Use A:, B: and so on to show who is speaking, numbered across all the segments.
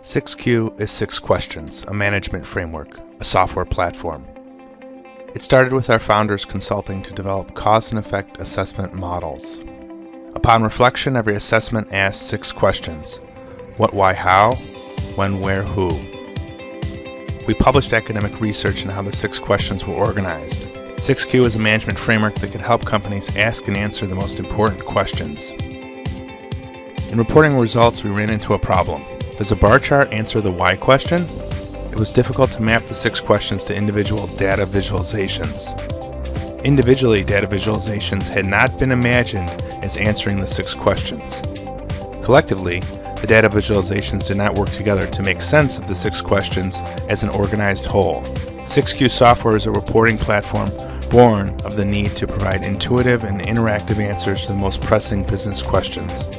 A: sixQ is 6 Questions, a management framework, a software platform. It started with our founders consulting to develop cause and effect assessment models. Upon reflection, every assessment asks 6 questions: what, why, how, when, where, who. We published academic research on how the 6 questions were organized. sixQ is a management framework that can help companies ask and answer the most important questions. In reporting results, we ran into a problem. Does a bar chart answer the why question? It was difficult to map the 6 questions to individual data visualizations. Individually, data visualizations had not been imagined as answering the 6 questions. Collectively, the data visualizations did not work together to make sense of the 6 questions as an organized whole. sixQ software is a reporting platform born of the need to provide intuitive and interactive answers to the most pressing business questions.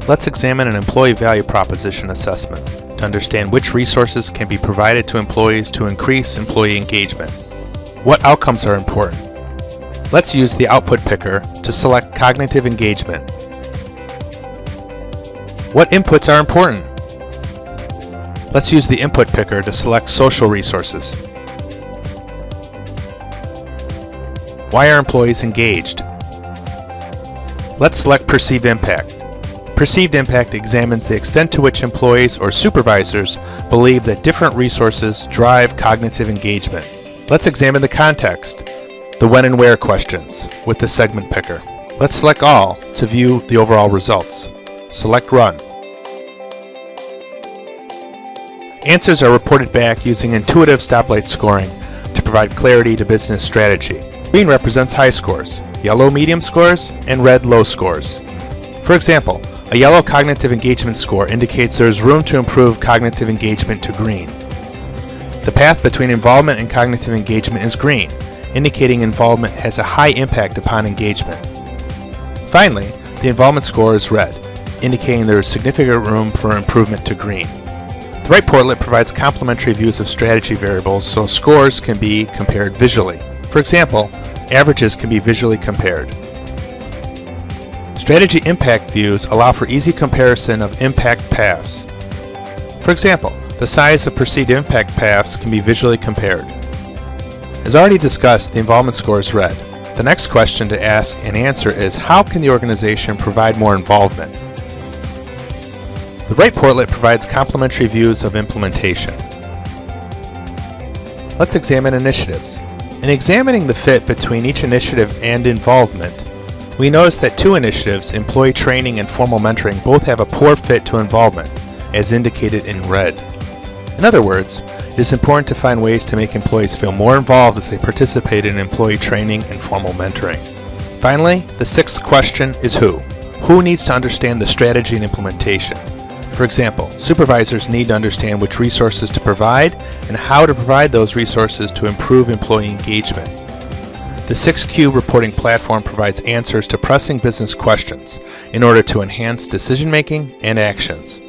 A: Let's examine an employee value proposition assessment to understand which resources can be provided to employees to increase employee engagement. What outcomes are important? Let's use the output picker to select cognitive engagement. What inputs are important? Let's use the input picker to select social resources. Why are employees engaged? Let's select perceived impact. Perceived impact examines the extent to which employees or supervisors believe that different resources drive cognitive engagement. Let's examine the context, the when and where questions, with the segment picker. Let's select all to view the overall results. Select Run. Answers are reported back using intuitive stoplight scoring to provide clarity to business strategy. Green represents high scores, yellow medium scores, and red low scores. For example, a yellow cognitive engagement score indicates there is room to improve cognitive engagement to green. The path between involvement and cognitive engagement is green, indicating involvement has a high impact upon engagement. Finally, the involvement score is red, indicating there is significant room for improvement to green. The right portlet provides complementary views of strategy variables so scores can be compared visually. For example, averages can be visually compared. Strategy impact views allow for easy comparison of impact paths. For example, the size of perceived impact paths can be visually compared. As already discussed, the involvement score is red. The next question to ask and answer is, how can the organization provide more involvement? The right portlet provides complementary views of implementation. Let's examine initiatives. In examining the fit between each initiative and involvement, we notice that 2 initiatives, employee training and formal mentoring, both have a poor fit to involvement, as indicated in red. In other words, it is important to find ways to make employees feel more involved as they participate in employee training and formal mentoring. Finally, the 6th question is who. Who needs to understand the strategy and implementation? For example, supervisors need to understand which resources to provide and how to provide those resources to improve employee engagement. The sixQ reporting platform provides answers to pressing business questions in order to enhance decision-making and actions.